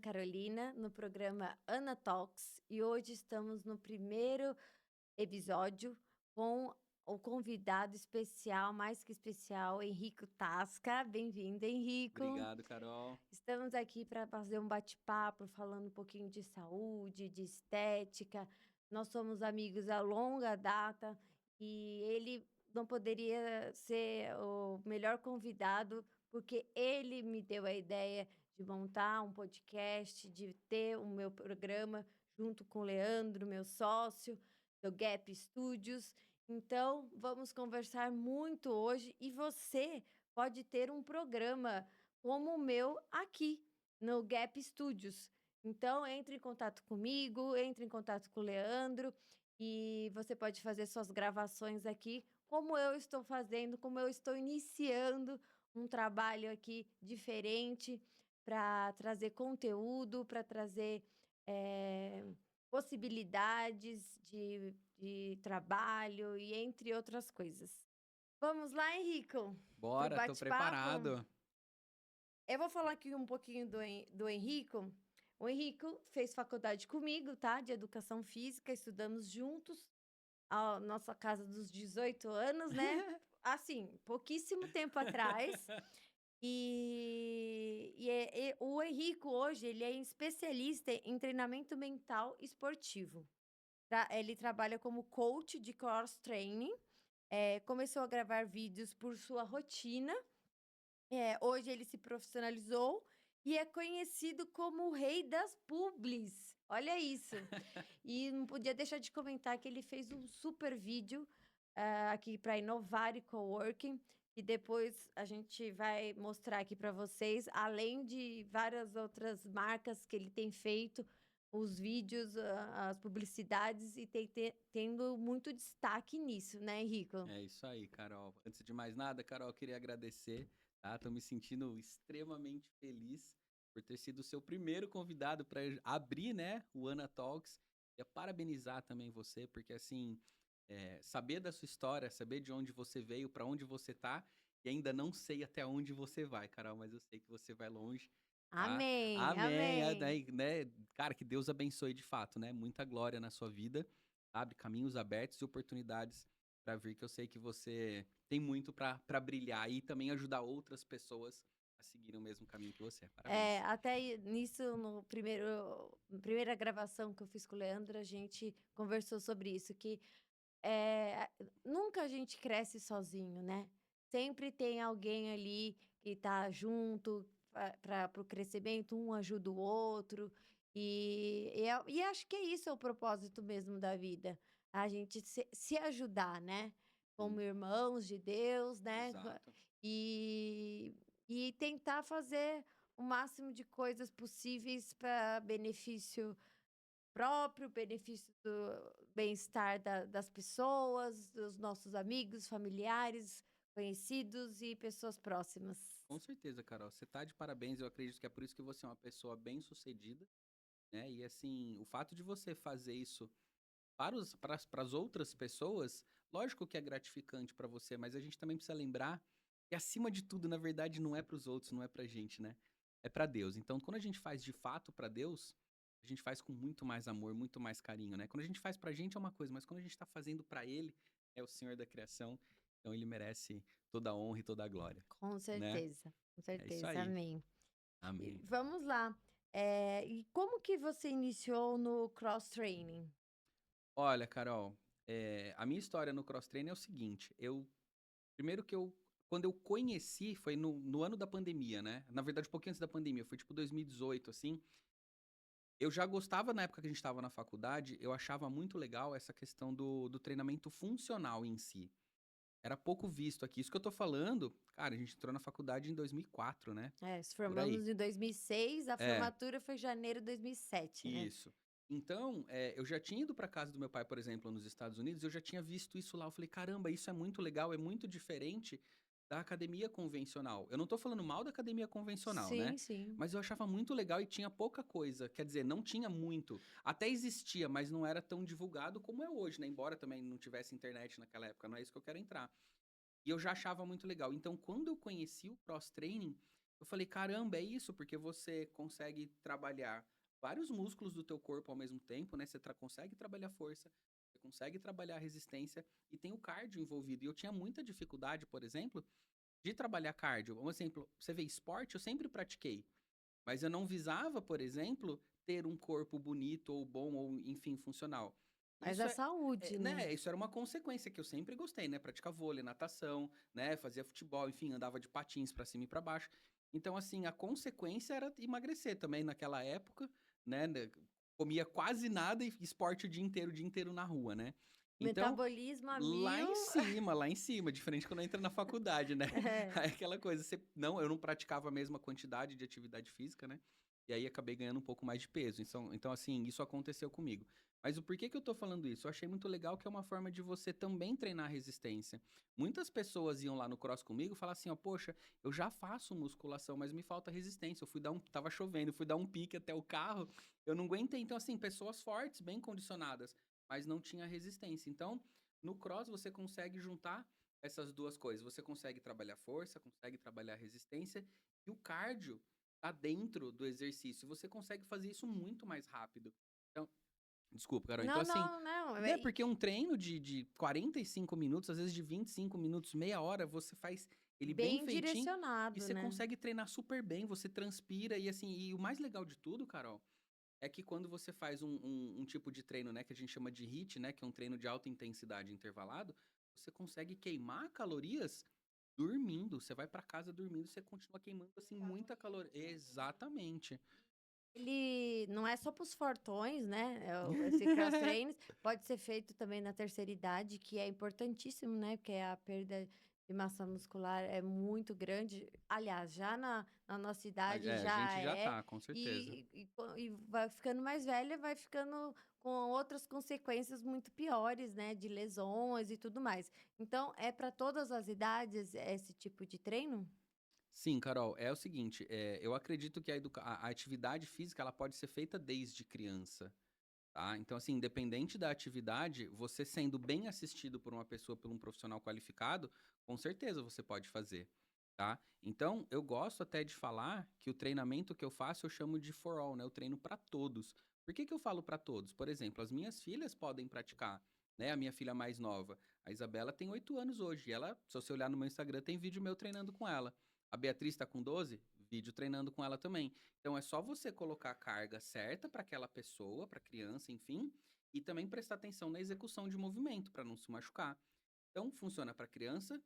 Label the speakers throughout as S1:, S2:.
S1: Carolina, no programa Ana Talks, e hoje estamos no primeiro episódio com o convidado especial, mais que especial, Henrico Tasca. Bem-vindo, Henrico.
S2: Obrigado, Carol.
S1: Estamos aqui para fazer um bate-papo, falando um pouquinho de saúde, de estética. Nós somos amigos a longa data e ele não poderia ser o melhor convidado, porque ele me deu a ideia de montar um podcast, de ter o meu programa junto com o Leandro, meu sócio, do Gap Studios. Então, vamos conversar muito hoje e você pode ter um programa como o meu aqui no Gap Studios. Então, entre em contato comigo, entre em contato com o Leandro e você pode fazer suas gravações aqui, como eu estou fazendo, como eu estou iniciando um trabalho aqui diferente para trazer conteúdo, para trazer possibilidades de trabalho e entre outras coisas. Vamos lá, Henrico, para o
S2: Bora, tô
S1: bate-papo?
S2: preparado.
S1: Eu vou falar aqui um pouquinho do Henrico. O Henrico fez faculdade comigo, tá? De educação física, estudamos juntos, a nossa casa dos 18 anos, né? Assim, pouquíssimo tempo atrás. E o Henrico hoje, ele é especialista em treinamento mental esportivo. Ele trabalha como coach de cross training, começou a gravar vídeos por sua rotina. Hoje ele se profissionalizou e é conhecido como o rei das publis. Olha isso. E não podia deixar de comentar que ele fez um super vídeo aqui para Inovar e Coworking, e depois a gente vai mostrar aqui para vocês, além de várias outras marcas que ele tem feito, os vídeos, as publicidades, e tendo muito destaque nisso, né, Henrico?
S2: É isso aí, Carol. Antes de mais nada, Carol, eu queria agradecer, tá? Tô me sentindo extremamente feliz por ter sido o seu primeiro convidado para abrir, né, o Ana Talks. E parabenizar também você, porque assim, saber da sua história, saber de onde você veio, para onde você tá, e ainda não sei até onde você vai, Carol, mas eu sei que você vai longe, tá?
S1: Amém,
S2: Amém.
S1: amém.
S2: Né? Cara, que Deus abençoe de fato, né? Muita glória na sua vida, abre caminhos abertos e oportunidades para vir, que eu sei que você tem muito para brilhar e também ajudar outras pessoas a seguirem o mesmo caminho que você. Parabéns.
S1: Até nisso, no primeira gravação que eu fiz com o Leandro, a gente conversou sobre isso, que nunca a gente cresce sozinho, né? Sempre tem alguém ali que tá junto para o crescimento, um ajuda o outro. E acho que é isso, é o propósito mesmo da vida. A gente se ajudar, né? Como
S2: Sim,
S1: irmãos de Deus, né?
S2: exato.
S1: E, e tentar fazer o máximo de coisas possíveis para benefício próprio, benefício do bem-estar das pessoas, dos nossos amigos, familiares, conhecidos e pessoas próximas.
S2: Com certeza, Carol. Você tá de parabéns. Eu acredito que é por isso que você é uma pessoa bem-sucedida, né? E assim, o fato de você fazer isso para as outras pessoas, lógico que é gratificante para você, mas a gente também precisa lembrar que acima de tudo, na verdade, não é para os outros, não é pra gente, né? É para Deus. Então, quando a gente faz de fato para Deus, a gente faz com muito mais amor, muito mais carinho, né? Quando a gente faz pra gente é uma coisa, mas quando a gente tá fazendo para ele, é o Senhor da criação, então ele merece toda a honra e toda a glória, né?
S1: Com
S2: É isso
S1: certeza,
S2: aí.
S1: amém. E
S2: Amém.
S1: vamos lá. E como que você iniciou no cross training?
S2: Olha, Carol, a minha história no cross trainer é o seguinte, primeiro que quando eu conheci, foi no ano da pandemia, né, na verdade um pouquinho antes da pandemia, foi tipo 2018, assim, eu já gostava na época que a gente estava na faculdade, eu achava muito legal essa questão do treinamento funcional em si. Era pouco visto aqui. Isso que eu tô falando, cara, a gente entrou na faculdade em 2004, né,
S1: Se
S2: por aí.
S1: formamos em 2006, a
S2: É.
S1: formatura foi em janeiro de 2007, né?
S2: Isso. Então, eu já tinha ido pra casa do meu pai, por exemplo, nos Estados Unidos, eu já tinha visto isso lá. Eu falei, caramba, isso é muito legal, é muito diferente da academia convencional. Eu não tô falando mal da academia convencional,
S1: Sim,
S2: né?
S1: sim.
S2: Mas eu achava muito legal e tinha pouca coisa. Quer dizer, não tinha muito. Até existia, mas não era tão divulgado como é hoje, né? Embora também não tivesse internet naquela época, não é isso que eu quero entrar. E eu já achava muito legal. Então, quando eu conheci o cross training, Eu falei, caramba, é isso, porque você consegue trabalhar vários músculos do teu corpo ao mesmo tempo, né? Você consegue trabalhar força, você consegue trabalhar resistência e tem o cardio envolvido. E eu tinha muita dificuldade, por exemplo, de trabalhar cardio. Um exemplo, você vê esporte, eu sempre pratiquei, mas eu não visava, por exemplo, ter um corpo bonito ou bom ou, enfim, funcional.
S1: Mas
S2: Isso
S1: a saúde, né?
S2: né, isso era uma consequência que eu sempre gostei, né? Praticar vôlei, natação, né? Fazia futebol, enfim, andava de patins pra cima e pra baixo. Então, assim, a consequência era emagrecer também naquela época, né? Comia quase nada e esporte o dia inteiro na rua, né? Então,
S1: Metabolismo a mil.
S2: lá em cima, diferente quando entra na faculdade, né?
S1: É.
S2: Aí aquela coisa, não, eu não praticava a mesma quantidade de atividade física, né? E aí acabei ganhando um pouco mais de peso. Então, assim, isso aconteceu comigo. Mas o porquê que eu tô falando isso? Eu achei muito legal que é uma forma de você também treinar resistência. Muitas pessoas iam lá no cross comigo e falavam assim, ó, poxa, eu já faço musculação, mas me falta resistência. Eu fui dar tava chovendo, fui dar um pique até o carro, eu não aguentei. Então, assim, pessoas fortes, bem condicionadas, mas não tinha resistência. Então, no cross você consegue juntar essas duas coisas. Você consegue trabalhar força, consegue trabalhar resistência e o cardio tá dentro do exercício. Você consegue fazer isso muito mais rápido. Então, desculpa, Carol. Então,
S1: Não,
S2: assim,
S1: não, não.
S2: né, porque um treino de 45 minutos, às vezes de 25 minutos, meia hora, você faz ele bem
S1: Bem
S2: feitinho e
S1: direcionado,
S2: você
S1: né?
S2: consegue treinar super bem, você transpira e assim, e o mais legal de tudo, Carol, é que quando você faz um tipo de treino, né, que a gente chama de HIIT, né, que é um treino de alta intensidade intervalado, você consegue queimar calorias dormindo. Você vai pra casa dormindo, você continua queimando, assim, muita caloria. Exatamente.
S1: Ele não é só para os fortões, né? Esse cross training pode ser feito também na terceira idade, que é importantíssimo, né? Porque a perda de massa muscular é muito grande. Aliás, já na nossa idade
S2: A
S1: já
S2: gente já
S1: é.
S2: tá, com certeza.
S1: E vai ficando mais velha, vai ficando com outras consequências muito piores, né? De lesões e tudo mais. Então, é para todas as idades esse tipo de treino?
S2: Sim, Carol, é o seguinte, eu acredito que a atividade física ela pode ser feita desde criança, tá? Então, assim, independente da atividade, você sendo bem assistido por uma pessoa, por um profissional qualificado, com certeza você pode fazer, tá? Então, eu gosto até de falar que o treinamento que eu faço eu chamo de for all, né? Eu treino para todos. Por que que eu falo para todos? Por exemplo, as minhas filhas podem praticar, né? A minha filha mais nova, a Isabela tem 8 anos hoje, e ela, se você olhar no meu Instagram, tem vídeo meu treinando com ela. A Beatriz está com 12, vídeo treinando com ela também. Então é só você colocar a carga certa para aquela pessoa, para criança, enfim, e também prestar atenção na execução de movimento para não se machucar. Então funciona para criança,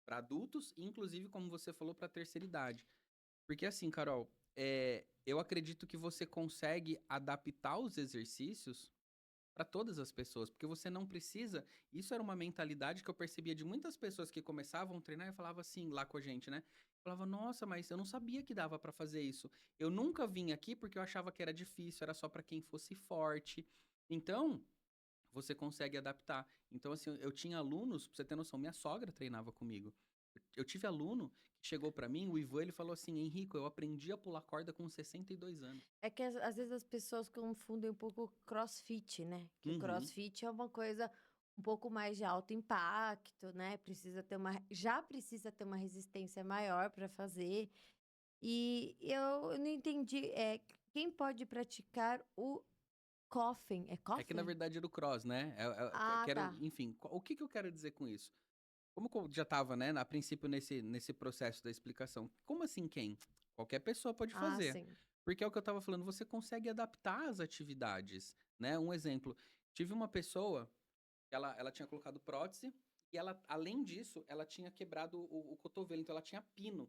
S2: para adultos e inclusive como você falou para terceira idade. Porque assim, Carol, eu acredito que você consegue adaptar os exercícios para todas as pessoas, porque você não precisa. Isso era uma mentalidade que eu percebia de muitas pessoas que começavam a treinar e falavam assim lá com a gente, né? Falava, nossa, mas eu não sabia que dava para fazer isso. Eu nunca vim aqui porque eu achava que era difícil, era só para quem fosse forte. Então, você consegue adaptar. Então, assim, eu tinha alunos, pra você ter noção, minha sogra treinava comigo. Eu tive aluno que chegou para mim, o Ivan, ele falou assim, Henrico, eu aprendi a pular corda com 62 anos.
S1: É que às vezes as pessoas confundem um pouco o crossfit, né? Que o
S2: Uhum.
S1: crossfit é uma coisa um pouco mais de alto impacto, né? Já precisa ter uma resistência maior para fazer. E eu não entendi, quem pode praticar o Coffin? É
S2: É que na
S1: Coffin?
S2: verdade era o cross, né?
S1: Ah,
S2: Quero,
S1: tá.
S2: enfim, o que que eu quero dizer com isso? Como que eu já tava, né, a princípio nesse processo da explicação. Como assim quem? Qualquer pessoa pode
S1: Ah,
S2: fazer.
S1: sim.
S2: Porque é o que eu tava falando, você consegue adaptar as atividades, né? Um exemplo, tive uma pessoa, ela tinha colocado prótese e ela, além disso, ela tinha quebrado o cotovelo, então ela tinha pino.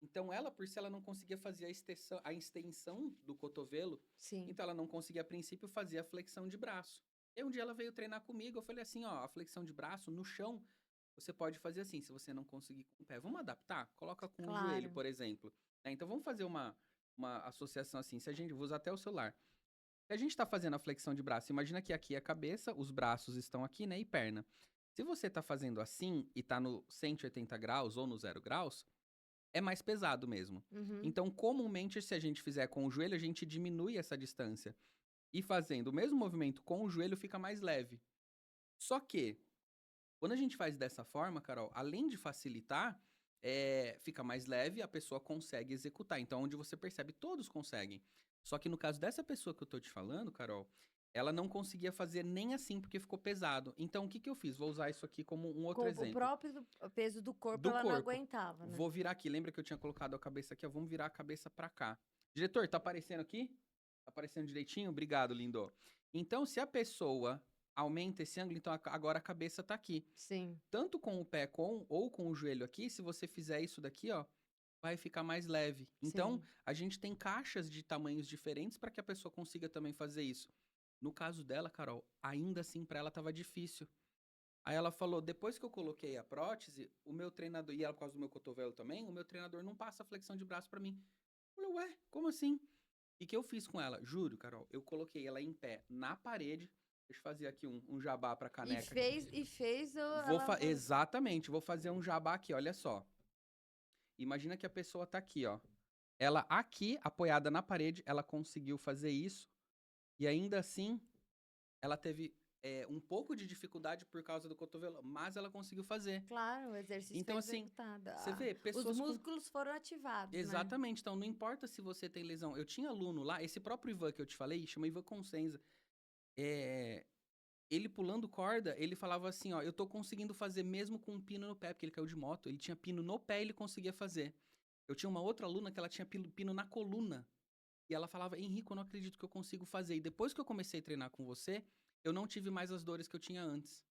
S2: Então ela, por si ela não conseguia fazer a extensão do cotovelo,
S1: Sim.
S2: então ela não conseguia a princípio fazer a flexão de braço. E um dia ela veio treinar comigo, eu falei assim, ó, a flexão de braço no chão, você pode fazer assim, se você não conseguir com o pé. Vamos adaptar? Coloca com o joelho,
S1: Claro.
S2: por exemplo. Né? Então vamos fazer uma associação assim, se a gente, vou usar até o celular. Se a gente está fazendo a flexão de braço, imagina que aqui é a cabeça, os braços estão aqui, né, e perna. Se você está fazendo assim e está no 180 graus ou no 0 graus, é mais pesado mesmo.
S1: Uhum.
S2: Então, comumente, se a gente fizer com o joelho, a gente diminui essa distância. E fazendo o mesmo movimento com o joelho, fica mais leve. Só que, quando a gente faz dessa forma, Carol, além de facilitar, fica mais leve, a pessoa consegue executar. Então, onde você percebe, todos conseguem. Só que no caso dessa pessoa que eu tô te falando, Carol, ela não conseguia fazer nem assim porque ficou pesado. Então, o que que eu fiz? Vou usar isso aqui como um outro
S1: Com o
S2: exemplo.
S1: próprio peso do corpo,
S2: Do
S1: ela não
S2: corpo.
S1: aguentava, né?
S2: Vou virar aqui. Lembra que eu tinha colocado a cabeça aqui? Ó, vamos virar a cabeça pra cá. Diretor, tá aparecendo aqui? Tá aparecendo direitinho? Obrigado, lindo. Então, se a pessoa aumenta esse ângulo, então agora a cabeça tá aqui.
S1: Sim,
S2: Tanto com o pé ou com o joelho aqui, se você fizer isso daqui, ó, vai ficar mais leve. Então,
S1: sim.
S2: a gente tem caixas de tamanhos diferentes para que a pessoa consiga também fazer isso. No caso dela, Carol, ainda assim para ela tava difícil. Aí ela falou, depois que eu coloquei a prótese, o meu treinador, e ela por causa do meu cotovelo também, o meu treinador não passa flexão de braço para mim. Eu falei, ué, como assim? E que eu fiz com ela? Juro, Carol, eu coloquei ela em pé na parede. Deixa eu fazer aqui um jabá pra
S1: E
S2: caneca.
S1: fez ela
S2: Exatamente, vou fazer um jabá aqui, olha só. Imagina que a pessoa tá aqui, ó. Ela aqui, apoiada na parede, ela conseguiu fazer isso. E ainda assim, ela teve um pouco de dificuldade por causa do cotovelo, mas ela conseguiu fazer.
S1: Claro, o exercício foi
S2: Então, assim,
S1: executado.
S2: você vê,
S1: Os
S2: pessoas com.
S1: músculos foram ativados, né?
S2: Exatamente, então não importa se você tem lesão. Eu tinha aluno lá, esse próprio Ivan que eu te falei, chama Ivan Consenza. É, ele pulando corda, ele falava assim, ó, eu tô conseguindo fazer mesmo com um pino no pé, porque ele caiu de moto, ele tinha pino no pé e ele conseguia fazer. Eu tinha uma outra aluna que ela tinha pino na coluna, e ela falava, Henrique, eu não acredito que eu consigo fazer. E depois que eu comecei a treinar com você, eu não tive mais as dores que eu tinha antes.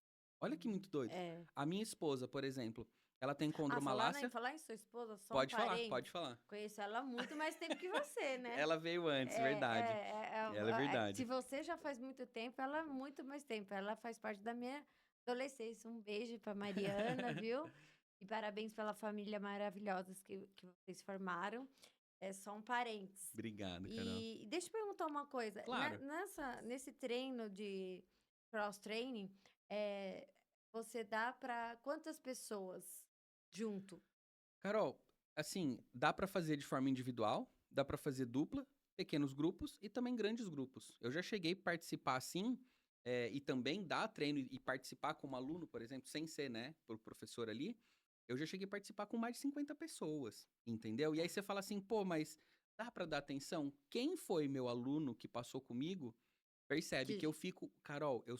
S2: Olha que muito doido.
S1: É.
S2: A minha esposa, por exemplo, ela tem
S1: Falar
S2: condromalácia.
S1: falar em sua esposa, só um
S2: Pode falar, pode
S1: parênteses.
S2: falar.
S1: Conheço ela há muito mais tempo que você, né?
S2: Ela veio antes, verdade. Ela é
S1: Se
S2: verdade.
S1: você já faz muito tempo, ela há muito mais tempo. Ela faz parte da minha adolescência. Um beijo pra Mariana, viu? E parabéns pela família maravilhosa que vocês formaram. É só um parênteses.
S2: Obrigado, Carol.
S1: E deixa eu perguntar uma coisa.
S2: Claro.
S1: Nesse treino de cross-training, é, você dá para quantas pessoas junto?
S2: Carol, assim, dá pra fazer de forma individual, dá pra fazer dupla, pequenos grupos e também grandes grupos. Eu já cheguei a participar assim, e também dar treino e participar como aluno, por exemplo, sem ser, né, por professor ali. Eu já cheguei a participar com mais de 50 pessoas, entendeu? E aí você fala assim, pô, mas dá pra dar atenção? Quem foi meu aluno que passou comigo percebe que
S1: Que
S2: eu fico, Carol, eu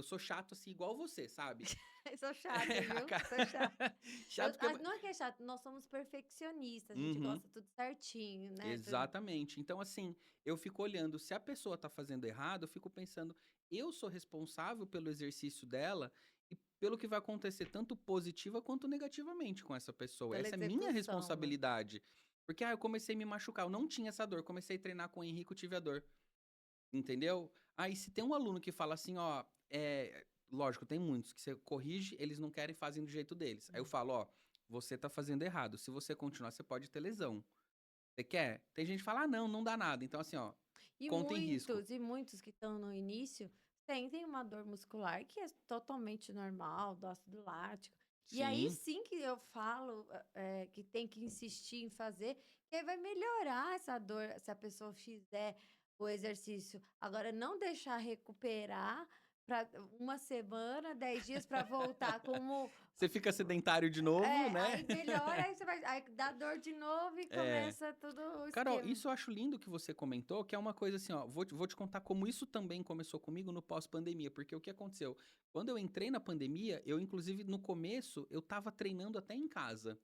S2: sou chato assim, igual você, sabe?
S1: eu sou chata,
S2: A
S1: viu?
S2: ca-
S1: Sou chata.
S2: Chato que eu.
S1: Não é que é chato, nós somos perfeccionistas, a gente
S2: Uhum.
S1: gosta tudo certinho, né?
S2: Exatamente. Então, assim, eu fico olhando, se a pessoa tá fazendo errado, eu fico pensando, eu sou responsável pelo exercício dela e pelo que vai acontecer, tanto positiva quanto negativamente com essa pessoa.
S1: Pela
S2: Essa é minha
S1: execução, né?
S2: responsabilidade. Porque, eu comecei a me machucar, eu não tinha essa dor, comecei a treinar com o Henrique, eu tive a dor. Entendeu? Aí, se tem um aluno que fala assim, ó, lógico, tem muitos que você corrige, eles não querem, fazem do jeito deles. Aí eu falo, ó, você tá fazendo errado. Se você continuar, você pode ter lesão. Você quer? Tem gente que fala, ah, não, não dá nada. Então, assim, ó, conta em risco.
S1: E muitos que estão no início sentem uma dor muscular que é totalmente normal, do ácido lático. E aí
S2: Sim,
S1: sim que eu falo que tem que insistir em fazer, que aí vai melhorar essa dor se a pessoa fizer o exercício. Agora, não deixar recuperar para uma semana, 10 dias para voltar como
S2: você fica sedentário de novo, né?
S1: aí melhora, aí você vai, aí dá dor de novo e
S2: É.
S1: começa todo o
S2: Carol,
S1: esquema.
S2: isso eu acho lindo que você comentou, que é uma coisa assim, ó, vou te contar como isso também começou comigo no pós-pandemia, porque o que aconteceu? Quando eu entrei na pandemia, eu, inclusive, no começo, eu tava treinando até em casa.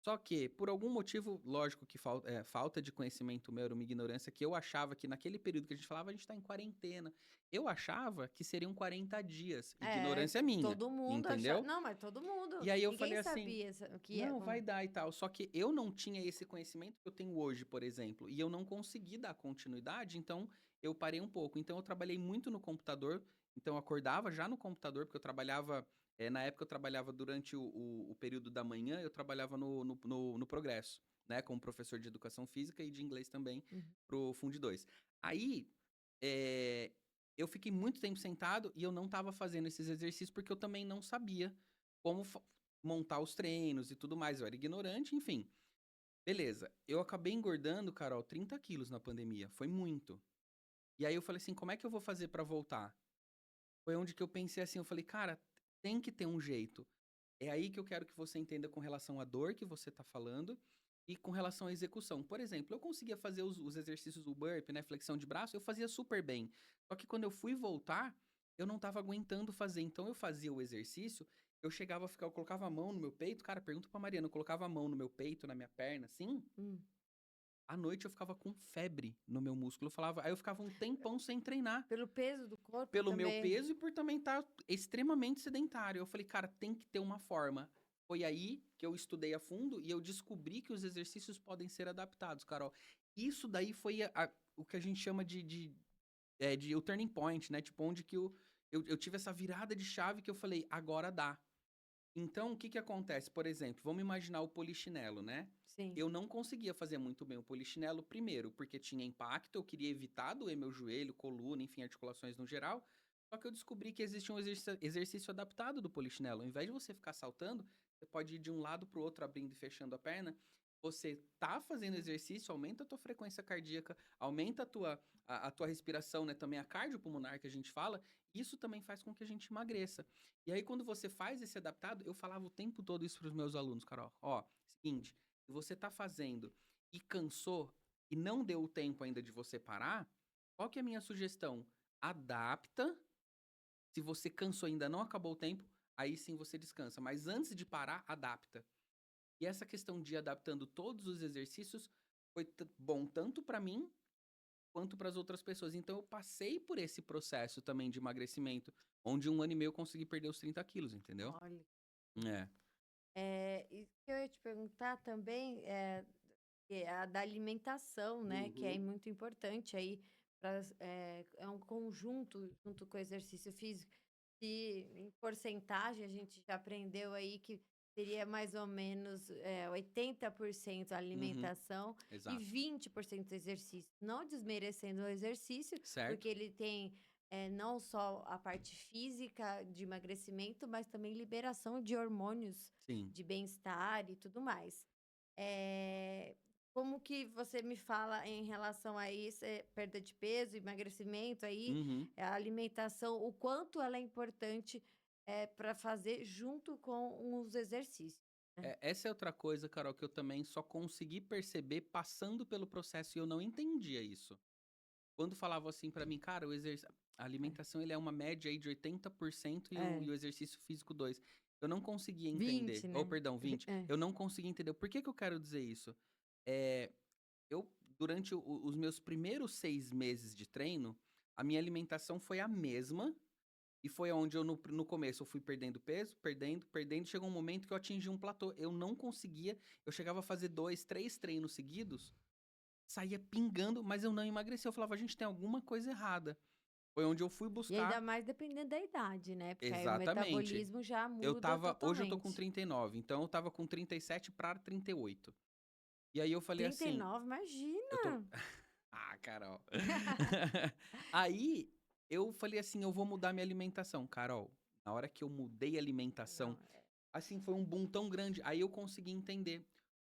S2: Só que, por algum motivo, lógico que falta de conhecimento meu, era uma ignorância, que eu achava que naquele período que a gente falava, a gente tá em quarentena. Eu achava que seriam 40 dias. Ignorância minha,
S1: Todo mundo achava.
S2: entendeu?
S1: Não, mas todo mundo.
S2: E aí eu falei
S1: Ninguém
S2: assim,
S1: sabia o que ia.
S2: não, vai dar e tal. Só que eu não tinha esse conhecimento que eu tenho hoje, por exemplo. E eu não consegui dar continuidade, então eu parei um pouco. Então eu trabalhei muito no computador. Então eu acordava já no computador, porque eu trabalhava. Na época eu trabalhava durante o período da manhã, eu trabalhava no Progresso, né? Como professor de educação física e de inglês também
S1: Uhum.
S2: pro Fundo 2. Aí é, eu fiquei muito tempo sentado e eu não estava fazendo esses exercícios porque eu também não sabia como montar os treinos e tudo mais. Eu era ignorante, enfim. Beleza. Eu acabei engordando, Carol, 30 quilos na pandemia. Foi muito. E aí eu falei assim, como é que eu vou fazer pra voltar? Foi onde que eu pensei assim, eu falei, cara, tem que ter um jeito. É aí que eu quero que você entenda com relação à dor que você tá falando e com relação à execução. Por exemplo, eu conseguia fazer os exercícios do burpee, né, flexão de braço, eu fazia super bem. Só que quando eu fui voltar, eu não tava aguentando fazer. Então eu fazia o exercício, eu chegava a ficar, eu colocava a mão no meu peito, cara, pergunta pra Mariana, eu colocava a mão no meu peito, na minha perna, assim,
S1: Hum.
S2: à noite eu ficava com febre no meu músculo. Eu falava, aí eu ficava um tempão sem treinar.
S1: Pelo peso do corpo
S2: Pelo meu
S1: também.
S2: peso e por também estar extremamente sedentário. Eu falei, cara, tem que ter uma forma. Foi aí que eu estudei a fundo e eu descobri que os exercícios podem ser adaptados, Carol. Isso daí foi o que a gente chama de o turning point, né? Tipo, onde que eu tive essa virada de chave que eu falei, agora dá. Então, o que que acontece? Por exemplo, vamos imaginar o polichinelo, né?
S1: Sim.
S2: Eu não conseguia fazer muito bem o polichinelo, primeiro, porque tinha impacto, eu queria evitar doer meu joelho, coluna, enfim, articulações no geral. Só que eu descobri que existe um exercício adaptado do polichinelo. Ao invés de você ficar saltando, você pode ir de um lado pro outro, abrindo e fechando a perna. Você tá fazendo exercício, aumenta a tua frequência cardíaca, aumenta a tua respiração, né? Também a cardiopulmonar que a gente fala. Isso também faz com que a gente emagreça. E aí, quando você faz esse adaptado, eu falava o tempo todo isso para os meus alunos, Carol. Ó, seguinte, se você tá fazendo e cansou e não deu o tempo ainda de você parar, qual que é a minha sugestão? Adapta. Se você cansou e ainda não acabou o tempo, aí sim você descansa. Mas antes de parar, adapta. E essa questão de ir adaptando todos os exercícios foi bom tanto para mim quanto para as outras pessoas. Então eu passei por esse processo também de emagrecimento, onde 1 ano e meio eu consegui perder os 30 quilos, entendeu?
S1: Olha.
S2: É.
S1: E que eu ia te perguntar também é a da alimentação, né? Que é
S2: Uhum.
S1: muito importante aí. É um conjunto junto com o exercício físico. E em porcentagem, a gente já aprendeu aí que seria mais ou menos 80%
S2: Uhum.
S1: alimentação e
S2: Exato.
S1: 20% exercício. Não desmerecendo o exercício, porque
S2: Certo?
S1: ele tem não só a parte física de emagrecimento, mas também liberação de hormônios
S2: Sim.
S1: de bem-estar e tudo mais. Eh, Como que você me fala em relação a isso, perda de peso, emagrecimento aí,
S2: Uhum.
S1: a alimentação, o quanto ela é importante, para fazer junto com os exercícios, né.
S2: Essa é outra coisa, Carol, que eu também só consegui perceber passando pelo processo e eu não entendia isso. Quando falavam assim pra mim, cara, a alimentação ele é uma média aí de 80%
S1: É,
S2: e o exercício físico 2. Eu não conseguia entender.
S1: 20,
S2: Ou,
S1: né.
S2: perdão, 20.
S1: É.
S2: Eu não conseguia entender. Por que que eu quero dizer isso? É, durante os meus primeiros 6 meses de treino, a minha alimentação foi a mesma. E foi onde eu, no começo, eu fui perdendo peso, perdendo, perdendo. Chegou um momento que eu atingi um platô. Eu não conseguia. Eu chegava a fazer 2, 3 treinos seguidos, saía pingando, mas eu não emagreci. Eu falava, gente, tem alguma coisa errada. Foi onde eu fui
S1: E ainda
S2: buscar.
S1: mais dependendo da idade, né, porque aí o
S2: Exatamente.
S1: metabolismo já muda
S2: Hoje eu tô com
S1: totalmente.
S2: 39, então eu tava com 37 para 38. E aí eu falei
S1: Trinta e
S2: assim,
S1: nove,
S2: eu tô.
S1: imagina!
S2: Ah, Carol. Aí eu falei assim, eu vou mudar minha alimentação. Carol, na hora que eu mudei a
S1: Não,
S2: alimentação, assim, foi um boom tão grande. Aí eu consegui entender.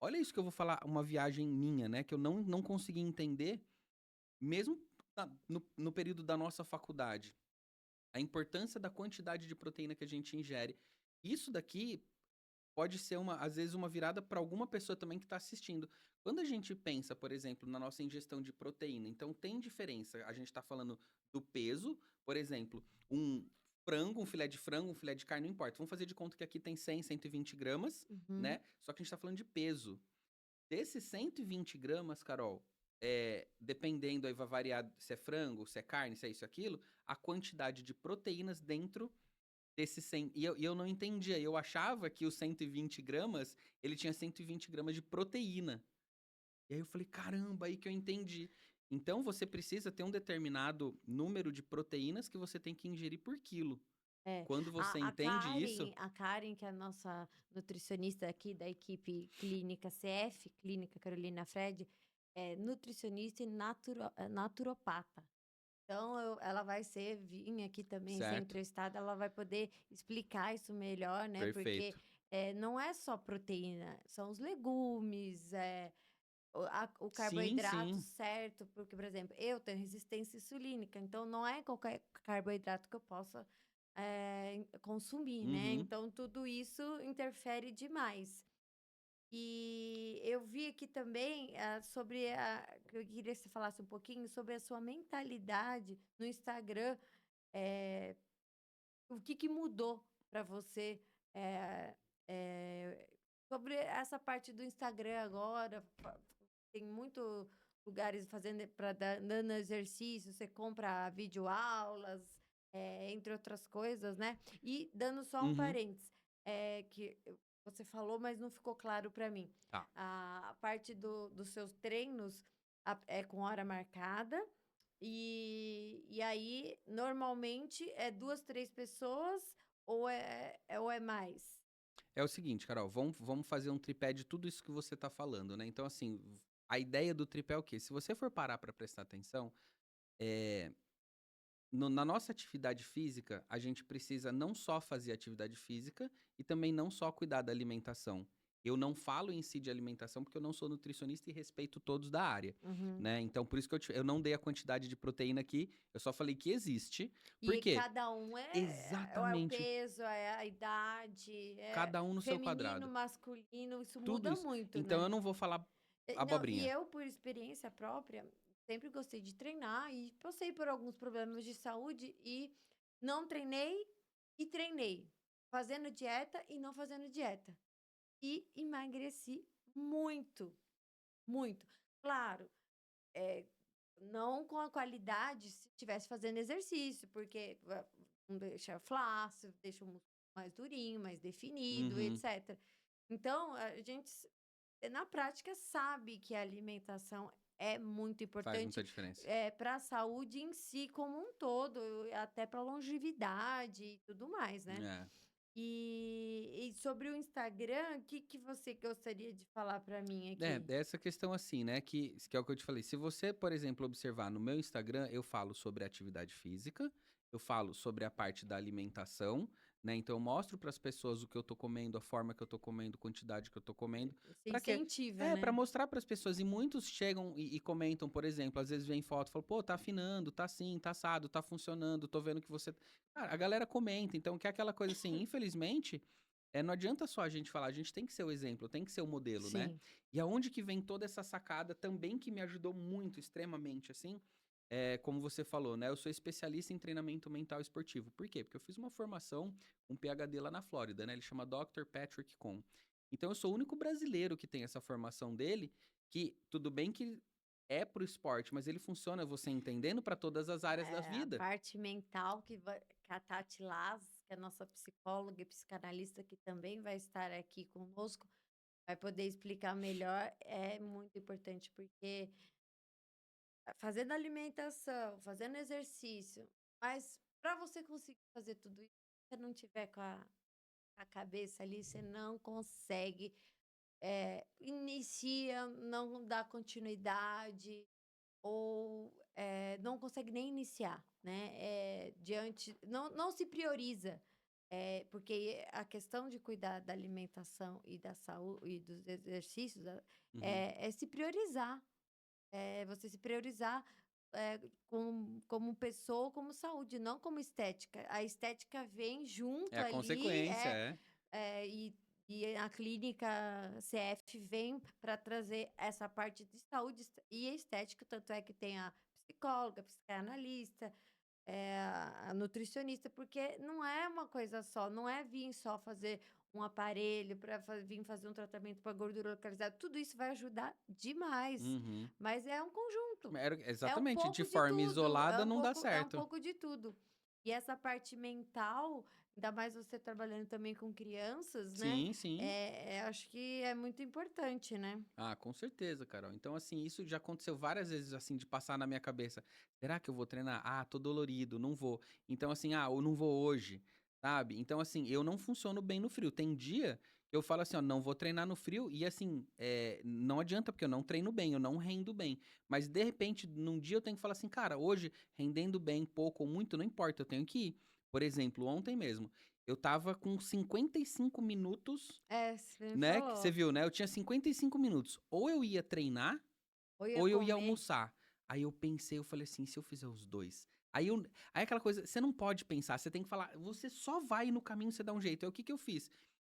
S2: Olha isso que eu vou falar, uma viagem minha, né? Que eu não consegui entender, mesmo no período da nossa faculdade. A importância da quantidade de proteína que a gente ingere. Isso daqui pode ser, às vezes, uma virada para alguma pessoa também que está assistindo. Quando a gente pensa, por exemplo, na nossa ingestão de proteína, então tem diferença. A gente está falando do peso, por exemplo, um frango, um filé de frango, um filé de carne, não importa. Vamos fazer de conta que aqui tem 100, 120 gramas,
S1: uhum.
S2: né? Só que a gente está falando de peso. Desses 120 gramas, Carol, dependendo, aí vai variar se é frango, se é carne, se é isso, aquilo, a quantidade de proteínas dentro desses 100. E eu não entendia. Eu achava que os 120 gramas, ele tinha 120 gramas de proteína. E aí eu falei, caramba, aí que eu entendi. Então você precisa ter um determinado número de proteínas que você tem que ingerir por quilo.
S1: É,
S2: Quando você
S1: a
S2: entende isso,
S1: Karen, que é a nossa nutricionista aqui da equipe clínica CF, Clínica Carolina Fred, é nutricionista e naturopata. Então, ela vai vir aqui também ser
S2: certo?
S1: entrevistada, ela vai poder explicar isso melhor, né? Porque
S2: Perfeito.
S1: não é só proteína, são os legumes, o
S2: Sim,
S1: carboidrato
S2: sim.
S1: certo, porque, por exemplo, eu tenho resistência insulínica, então não é qualquer carboidrato que eu possa consumir, né?
S2: Uhum,
S1: Então tudo isso interfere demais. E eu vi aqui também sobre que eu queria que você falasse um pouquinho sobre a sua mentalidade no Instagram. eh, o que mudou para você eh, eh, sobre essa parte do Instagram agora? Tem muito lugares fazendo para dando exercício, você compra videoaulas, entre outras coisas, né? E dando só um
S2: uhum.
S1: parênteses, você falou, mas não ficou claro para mim.
S2: Tá.
S1: A parte dos seus treinos é com hora marcada, e aí normalmente é duas, três pessoas ou é mais?
S2: É o seguinte, Carol, vamos fazer um tripé de tudo isso que você tá falando, né? Então, assim, a ideia do tripé é o quê? Se você for parar pra prestar atenção, é, na nossa atividade física, a gente precisa não só fazer atividade física e também não só cuidar da alimentação. Eu não falo em si de alimentação porque eu não sou nutricionista e respeito todos da área,
S1: Uhum.
S2: né? Então, por isso que eu não dei a quantidade de proteína aqui, eu só falei que existe. Por
S1: E
S2: quê?
S1: cada um é o
S2: Exatamente,
S1: peso, é a idade, é
S2: cada um no seu
S1: feminino,
S2: quadrado.
S1: masculino, isso
S2: Tudo
S1: muda
S2: isso.
S1: muito,
S2: Então,
S1: né?
S2: eu não vou falar
S1: Não, e
S2: abobrinha.
S1: eu, por experiência própria, sempre gostei de treinar e passei por alguns problemas de saúde e não treinei e treinei, fazendo dieta e não fazendo dieta. E emagreci muito, muito. Claro, eh, não com a qualidade se estivesse fazendo exercício, porque não deixa flácido, deixa o músculo mais durinho, mais definido,
S2: Uhum,
S1: etc. Então, a gente, na prática, sabe que a alimentação é muito
S2: faz muita
S1: importante
S2: diferença.
S1: para a saúde em si como um todo, até para longevidade e tudo mais, né?
S2: É.
S1: E sobre o Instagram, o que você gostaria de falar para mim aqui?
S2: Essa questão assim, né, que é o que eu te falei. Se você, por exemplo, observar no meu Instagram, eu falo sobre atividade física, eu falo sobre a parte da alimentação, né? Então eu mostro para as pessoas o que eu tô comendo, a forma que eu tô comendo, quantidade que eu tô comendo,
S1: Você
S2: para quê?
S1: incentiva,
S2: É, para
S1: né?
S2: mostrar para as pessoas e muitos chegam e comentam, por exemplo, às vezes vem foto, falam, pô, tá afinando, tá assim, tá assado, tá funcionando, tô vendo que você. Cara, a galera comenta, então que é aquela coisa assim, infelizmente, não adianta só a gente falar, a gente tem que ser o exemplo, tem que ser o modelo, né?
S1: Sim.
S2: E aonde que vem toda essa sacada também que me ajudou muito, extremamente, assim, como você falou, né? Eu sou especialista em treinamento mental esportivo. Por quê? Porque eu fiz uma formação, um PhD lá na Flórida, né? Ele chama Dr. Patrick Kohn. Então eu sou o único brasileiro que tem essa formação dele, que tudo bem que é pro esporte, mas ele funciona você entendendo para todas as áreas da
S1: A
S2: vida.
S1: parte mental que a Tati Laz, que é a nossa psicóloga e psicanalista, que também vai estar aqui conosco, vai poder explicar melhor, é muito importante, porque fazendo alimentação, fazendo exercício, mas para você conseguir fazer tudo isso, se você não tiver com a cabeça ali, você não consegue, inicia, não dá continuidade, ou não consegue nem iniciar, né? Diante, não se prioriza, porque a questão de cuidar da alimentação e da saúde e dos exercícios
S2: Uhum.
S1: é se priorizar, é você se priorizar como pessoa, como saúde, não como estética. A estética vem
S2: É
S1: junto
S2: a
S1: ali,
S2: consequência, é.
S1: e a clínica CF vem para trazer essa parte de saúde e estética, tanto é que tem a psicóloga, psicanalista, a nutricionista, porque não é uma coisa só, não é vir só fazer um aparelho para vir fazer um tratamento para gordura localizada, tudo isso vai ajudar demais,
S2: Uhum.
S1: mas é um conjunto. É um
S2: Exatamente, de
S1: pouco de
S2: forma
S1: tudo,
S2: isolada não dá
S1: é um
S2: certo.
S1: pouco de tudo. E essa parte mental, ainda mais você trabalhando também com crianças, né?
S2: Sim, sim.
S1: Acho que é muito importante, né?
S2: Ah, com certeza, Carol. Então, assim, isso já aconteceu várias vezes, assim, de passar na minha cabeça. Será que eu vou treinar? Ah, tô dolorido, não vou. Então, assim, eu não vou hoje, sabe? Então, assim, eu não funciono bem no frio. Tem dia que eu falo assim, ó, não vou treinar no frio e, assim, não adianta, porque eu não treino bem, eu não rendo bem. Mas, de repente, num dia eu tenho que falar assim, cara, hoje, rendendo bem, pouco ou muito, não importa, eu tenho que ir. Por exemplo, ontem mesmo, eu tava com 55 minutos,
S1: Você me
S2: né, que você
S1: falou.
S2: viu, né, eu tinha 55 minutos. Ou eu ia treinar,
S1: Ou ia
S2: ou eu ia
S1: comer.
S2: almoçar. Aí eu pensei, eu falei assim: "Se eu fizer os 2, Aí, aí aquela coisa, você não pode pensar, você tem que falar, você só vai no caminho, você dá um jeito. Aí o que que eu fiz?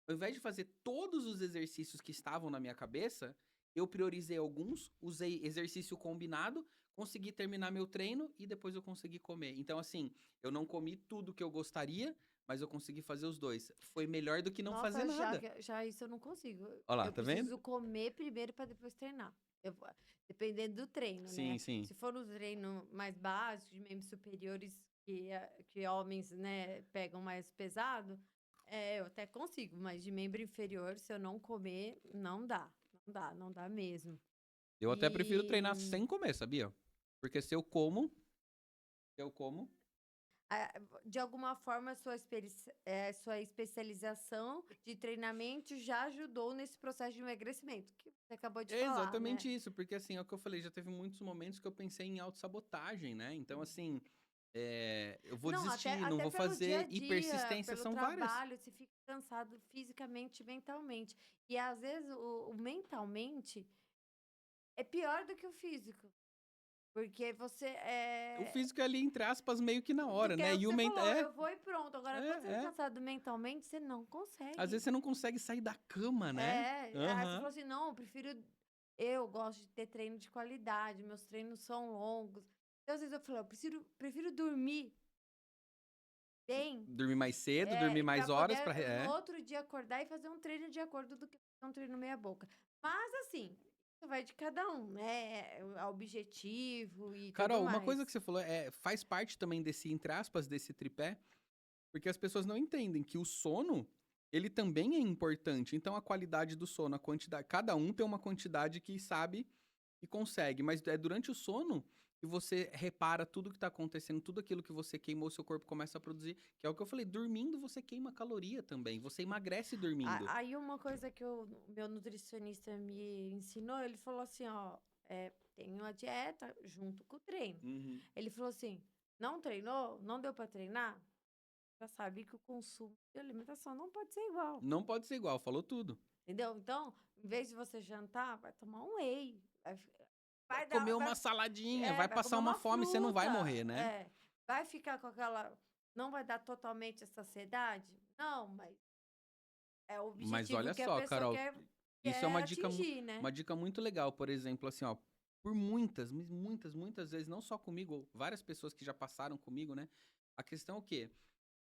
S2: Ao invés de fazer todos os exercícios que estavam na minha cabeça, eu priorizei alguns, usei exercício combinado, consegui terminar meu treino e depois eu consegui comer. Então, assim, eu não comi tudo que eu gostaria, mas eu consegui fazer os dois. Foi melhor do que não fazer
S1: Nossa,
S2: nada.
S1: já isso eu não consigo.
S2: Olha lá,
S1: Eu
S2: tá vendo?
S1: preciso comer primeiro para depois treinar. Dependendo do treino,
S2: Sim,
S1: né?
S2: sim.
S1: Se for um treino mais básico, de membros superiores, que homens, né, pegam mais pesado, eu até consigo, mas de membro inferior, se eu não comer, não dá. Não dá, não dá mesmo.
S2: Eu até prefiro
S1: E
S2: treinar sem comer, sabia? Porque se eu como,
S1: de alguma forma, sua especialização de treinamento já ajudou nesse processo de emagrecimento, que você acabou de
S2: é
S1: falar, né?
S2: exatamente isso, porque assim, é o que eu falei, já teve muitos momentos que eu pensei em autossabotagem, né? Então, assim, eu vou
S1: Não,
S2: desistir, não
S1: até
S2: vou
S1: pelo dia a
S2: fazer, e
S1: dia,
S2: persistência
S1: pelo
S2: são várias.
S1: trabalho, você fica cansado fisicamente e mentalmente. E às vezes o mentalmente é pior do que o físico. Porque você
S2: O
S1: é.
S2: físico é ali, entre aspas, meio que na hora,
S1: Porque é
S2: né?
S1: o que
S2: E o
S1: você
S2: mental.
S1: falou, eu vou e pronto. Agora, quando você tá
S2: É.
S1: cansado mentalmente, você não
S2: Às
S1: consegue.
S2: vezes você não consegue sair da cama, né?
S1: Aí você
S2: Aham.
S1: falou assim, não, eu prefiro. Eu gosto de ter treino de qualidade, meus treinos são longos. Então, às vezes eu falo, prefiro dormir bem,
S2: Dormir mais cedo, dormir
S1: para
S2: mais horas
S1: poder
S2: pra.
S1: no outro dia acordar e fazer um treino de acordo do que fazer um treino meia boca. Mas assim, isso vai de cada um, né? O objetivo e tudo
S2: Carol, uma coisa
S1: mais.
S2: que você falou faz parte também desse, entre aspas, desse tripé, porque as pessoas não entendem que o sono, ele também é importante. Então, a qualidade do sono, a quantidade, cada um tem uma quantidade que sabe e consegue, mas é durante o sono que você repara tudo que tá acontecendo, tudo aquilo que você queimou, seu corpo começa a produzir, que é o que eu falei, dormindo você queima caloria também, você emagrece dormindo.
S1: Aí uma coisa que o meu nutricionista me ensinou, ele falou assim, ó, tem uma dieta junto com o treino.
S2: Uhum.
S1: Ele falou assim, não treinou, não deu para treinar, já sabe que o consumo de alimentação não pode ser igual,
S2: Não pode ser igual, falou tudo.
S1: entendeu? Então, em vez de você jantar, vai tomar um whey,
S2: Vai
S1: vai
S2: comer
S1: dar,
S2: uma saladinha, vai
S1: vai
S2: passar
S1: comer
S2: uma
S1: uma
S2: fome, você não vai
S1: fruta,
S2: morrer, né?
S1: vai ficar com aquela, não vai dar totalmente a saciedade? Não, mas é o
S2: Mas
S1: objetivo
S2: olha
S1: que a
S2: só,
S1: pessoa
S2: Carol, isso é
S1: quer
S2: uma dica,
S1: atingir, né?
S2: uma dica muito legal, por exemplo, assim, ó, por muitas vezes, não só comigo, várias pessoas que já passaram comigo, né? A questão é o quê?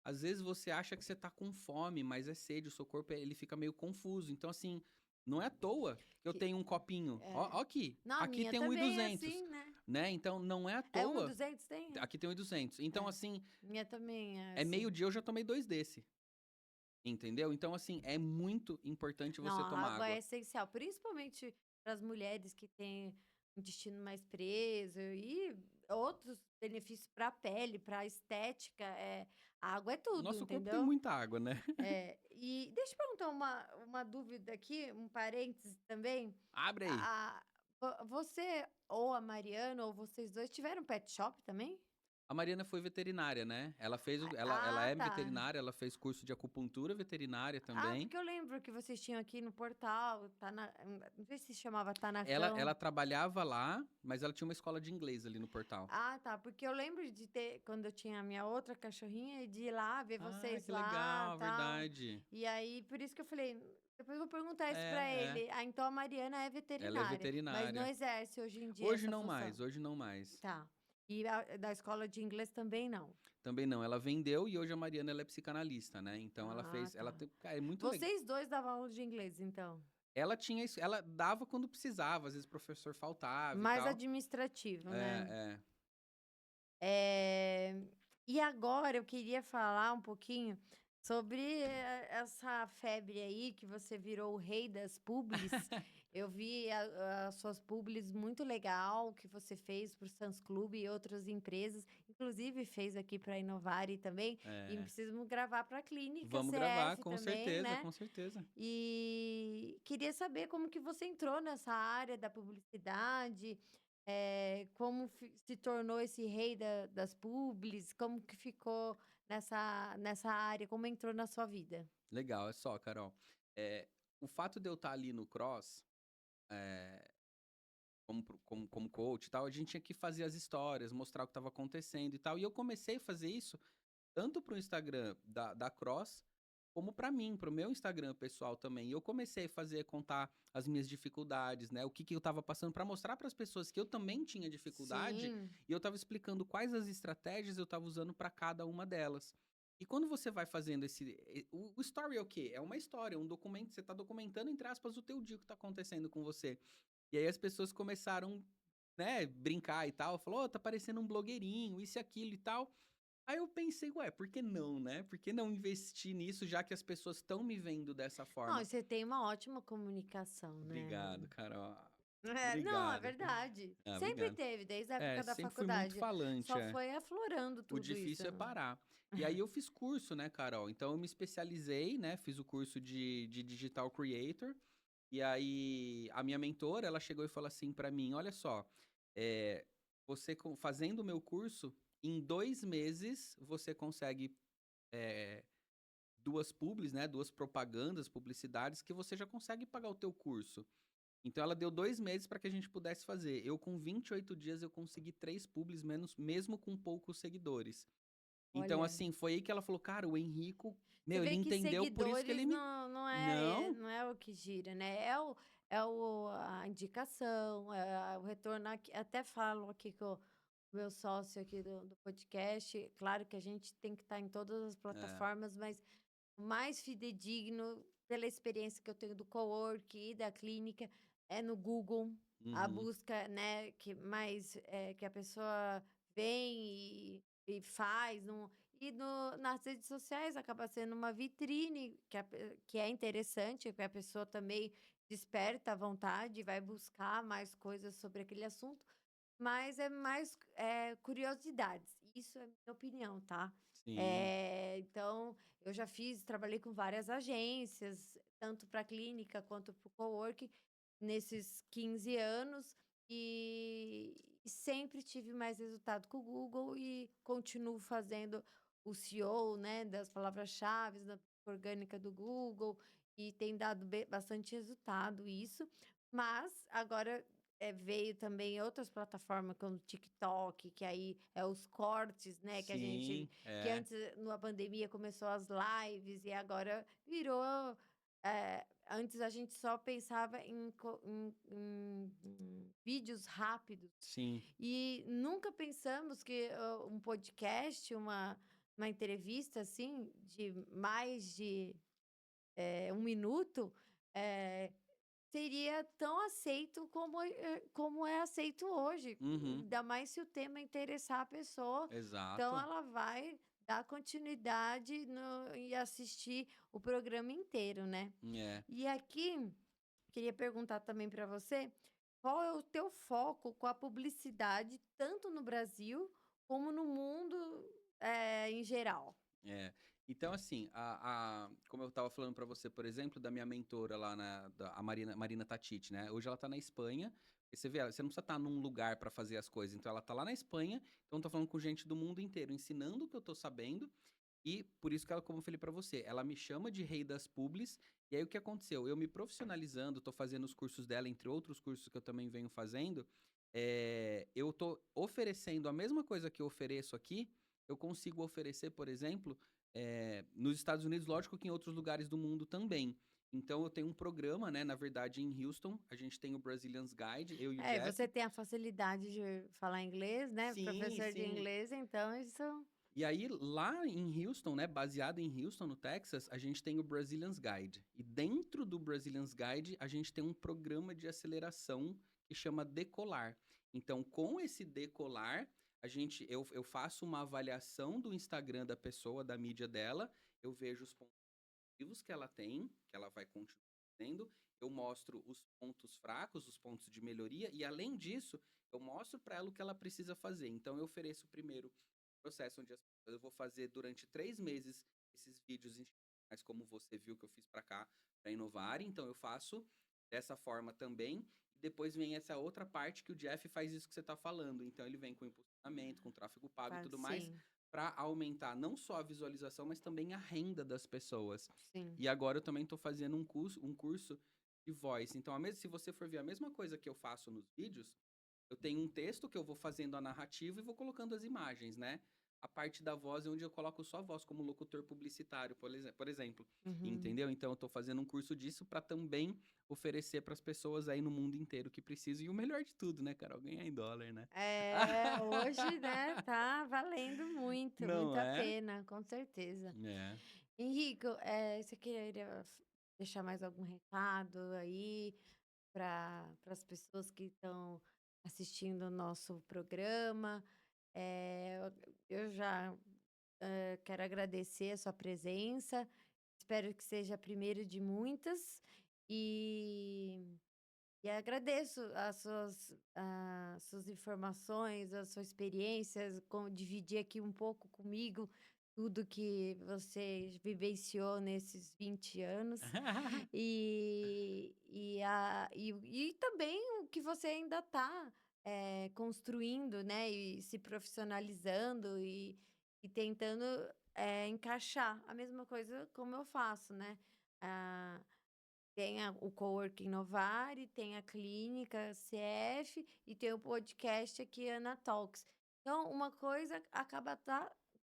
S2: Às vezes você acha que você tá com fome, mas é sede, o seu corpo ele fica meio confuso. Então, assim, não é à toa que eu
S1: Que,
S2: tenho um copinho. Ó,
S1: é.
S2: ó aqui,
S1: Não, a
S2: aqui
S1: minha
S2: tem um e
S1: também é
S2: 200,
S1: assim, né?
S2: né? Então, não é à
S1: É um
S2: toa.
S1: 200 tem?
S2: Aqui tem um e 200. Então,
S1: É.
S2: assim,
S1: Minha também é
S2: é
S1: assim.
S2: meio-dia eu já tomei 2 desse. Entendeu? Então, assim, é muito importante
S1: Não,
S2: você
S1: a
S2: tomar
S1: água é
S2: água.
S1: principalmente para as mulheres que têm um intestino mais preso e outros benefícios para a pele, para a estética. A água é tudo,
S2: Nosso corpo tem
S1: entendeu?
S2: muita água, né?
S1: E deixa eu perguntar uma dúvida aqui, um parênteses também.
S2: Abre aí.
S1: A, Você ou a Mariana, ou vocês dois, tiveram pet shop também?
S2: A Mariana foi veterinária, né? Ela fez, ela
S1: Ah,
S2: é
S1: tá.
S2: veterinária, ela fez curso de acupuntura veterinária também.
S1: Porque eu lembro que vocês tinham aqui no portal, não sei se chamava
S2: Ela
S1: Tanacão.
S2: trabalhava lá, mas ela tinha uma escola de inglês ali no portal.
S1: Ah, tá, porque eu lembro de ter, quando eu tinha a minha outra cachorrinha, e de ir lá, ver
S2: Ah,
S1: vocês
S2: que
S1: lá,
S2: legal,
S1: tal.
S2: verdade.
S1: E aí, por isso que eu falei, depois eu vou perguntar isso pra
S2: É.
S1: ele. Ah, então a Mariana é
S2: Ela é
S1: veterinária, mas não
S2: veterinária.
S1: exerce hoje em dia essa função.
S2: Hoje não mais.
S1: Tá. E da escola de inglês também não.
S2: Também não, ela vendeu e hoje a Mariana ela é psicanalista, né? Então ela
S1: Ah,
S2: fez,
S1: tá.
S2: cara, é muito legal.
S1: Vocês dois davam aula de inglês, então?
S2: Ela tinha isso, ela dava quando precisava, às vezes o professor faltava e
S1: Mais
S2: tal.
S1: administrativo, né?
S2: É, é.
S1: Eh, e agora eu queria falar um pouquinho sobre essa febre aí que você virou o rei das publis. Eu vi as suas publis muito legal que você fez para o Sans Clube e outras empresas, inclusive fez aqui para a Inovare também, e
S2: É.
S1: precisamos gravar para a Clínica
S2: Vamos gravar,
S1: CF
S2: com
S1: também,
S2: certeza,
S1: né?
S2: com certeza.
S1: E queria saber como que você entrou nessa área da publicidade, como se tornou esse rei das publis, como que ficou nessa área, como entrou na sua vida?
S2: Legal, é só, Carol. O fato de eu estar ali no Cross, é, como coach e tal, a gente tinha que fazer as histórias, mostrar o que estava acontecendo e tal. E eu comecei a fazer isso tanto pro Instagram da Cross, como pra mim, pro meu Instagram pessoal também. E eu comecei a fazer, contar as minhas dificuldades, né? O que que eu tava passando pra mostrar pras pessoas que eu também tinha dificuldade
S1: Sim,
S2: e eu tava explicando quais as estratégias eu tava usando pra cada uma delas. E quando você vai fazendo o story é o quê? É uma história, um documento, você tá documentando, entre aspas, o teu dia que tá acontecendo com você. E aí as pessoas começaram, né, brincar e tal, falou, tá parecendo um blogueirinho, isso e aquilo e tal. Aí eu pensei, ué, por que não, né? Por que não investir nisso, já que as pessoas estão me vendo dessa
S1: não,
S2: forma?
S1: e você tem uma ótima comunicação, né.
S2: Obrigado, Carol.
S1: É, não, é
S2: Obrigado.
S1: verdade.
S2: Ah,
S1: Sempre
S2: obrigado.
S1: teve, desde a
S2: É,
S1: época da
S2: sempre fui muito
S1: faculdade.
S2: falante,
S1: Só
S2: é.
S1: foi aflorando
S2: O
S1: tudo isso.
S2: difícil é parar. E aí eu fiz curso, né, Carol? Então eu me especializei, né? Fiz o curso de Digital Creator. E aí a minha mentora, ela chegou e falou assim pra mim, olha só, é, fazendo o meu curso, em 2 meses você consegue é, duas publis, né? Duas propagandas, publicidades, que você já consegue pagar o teu curso. Então ela deu 2 meses para que a gente pudesse fazer. Eu, com 28 dias, eu consegui 3 publis, mesmo com poucos seguidores. Então,
S1: Olha,
S2: assim, foi aí que ela falou, cara, o Henrico,
S1: você
S2: ele
S1: vê que
S2: entendeu, por isso que ele
S1: seguidores
S2: me. Não,
S1: não é o que gira, né, a indicação, o retorno aqui até falo aqui com o meu sócio aqui do podcast, claro que a gente tem que estar em todas as
S2: é,
S1: plataformas, mas o mais fidedigno, pela experiência que eu tenho do cowork e da clínica, é no Google. A
S2: uhum,
S1: busca, né, que a pessoa vem e faz, nas redes sociais acaba sendo uma vitrine que é interessante, que a pessoa também desperta a vontade, vai buscar mais coisas sobre aquele assunto, mas é mais, curiosidades. Isso é minha opinião, tá?
S2: sim,
S1: Então, eu já trabalhei com várias agências, tanto para clínica quanto para o coworking, nesses 15 anos, e sempre tive mais resultado com o Google e continuo fazendo o SEO, né, das palavras-chaves, da orgânica do Google, e tem dado bastante resultado isso. Mas agora veio também outras plataformas como o TikTok, que aí é os cortes, né,
S2: sim,
S1: que
S2: é,
S1: antes, na pandemia, começou as lives e agora virou, antes a gente só pensava em vídeos rápidos
S2: sim,
S1: e nunca pensamos que, um podcast, uma entrevista, assim, de mais de, 1 minuto, eh seria tão aceito como é aceito hoje,
S2: uhum,
S1: ainda mais se o tema interessar a pessoa, então
S2: exato,
S1: ela vai dar continuidade e assistir o programa inteiro, né.
S2: é.
S1: E aqui, queria perguntar também para você, qual é o teu foco com a publicidade, tanto no Brasil como no mundo, em geral?
S2: É. Então, assim, como eu estava falando para você, por exemplo, da minha mentora lá a Marina Tatiti, né? Hoje ela tá na Espanha. E você vê, você não precisa estar num lugar para fazer as coisas. Então, ela tá lá na Espanha. Então, eu tô falando com gente do mundo inteiro, ensinando o que eu tô sabendo. E por isso que ela, como eu falei para você, ela me chama de rei das publis. E aí, o que aconteceu? Eu me profissionalizando, tô fazendo os cursos dela, entre outros cursos que eu também venho fazendo. Eu tô oferecendo a mesma coisa que eu ofereço aqui, eu consigo oferecer, por exemplo, nos Estados Unidos, lógico que em outros lugares do mundo também. Então eu tenho um programa, né? Na verdade, em Houston, a gente tem o Brazilians Guide, eu e o
S1: É, e você
S2: Jeff.
S1: tem a facilidade de falar inglês, né,
S2: Sim,
S1: professor de
S2: sim.
S1: inglês, então isso
S2: E aí, lá em Houston, né, baseado em Houston, no Texas, a gente tem o Brazilians Guide. E dentro do Brazilians Guide, a gente tem um programa de aceleração que chama Decolar. Então, com esse Decolar, eu faço uma avaliação do Instagram da pessoa, da mídia dela, eu vejo os pontos positivos que ela tem, que ela vai continuar tendo, eu mostro os pontos fracos, os pontos de melhoria, e além disso, eu mostro para ela o que ela precisa fazer. Então, eu ofereço primeiro processo onde eu vou fazer durante 3 meses esses vídeos institucionais, como você viu que eu fiz para cá, para inovar. Então eu faço dessa forma também. E depois vem essa outra parte que o Jeff faz isso que você está falando. Então ele vem com impulsionamento, com tráfego pago e
S1: faz
S2: tudo mais,
S1: sim,
S2: para aumentar não só a visualização, mas também a renda das pessoas.
S1: sim.
S2: E agora eu também estou fazendo um curso de voz. Então, se você for ver a mesma coisa que eu faço nos vídeos, eu tenho um texto que eu vou fazendo a narrativa e vou colocando as imagens, né? A parte da voz é onde eu coloco só a voz, como locutor publicitário, por exemplo.
S1: Uhum.
S2: Entendeu? Então, eu tô fazendo um curso disso para também oferecer para as pessoas aí no mundo inteiro que precisam. E o melhor de tudo, né, Carol? Ganhar em dólar, né?
S1: É, hoje, né, tá valendo muito, muito
S2: Não
S1: a
S2: é?
S1: pena, com certeza.
S2: É.
S1: Henrico, você queria deixar mais algum recado aí para as pessoas que estão assistindo o nosso programa? Eu já quero agradecer a sua presença, espero que seja a primeira de muitas e e agradeço as suas informações, a sua experiência, dividir aqui um pouco comigo tudo que você vivenciou nesses 20 anos. E também o que você ainda está construindo, né? E se profissionalizando e tentando encaixar. A mesma coisa como eu faço, né? Ah, tem o Coworking Novari, tem a clínica CF e tem o podcast aqui, Ana Talks. Então, uma coisa acaba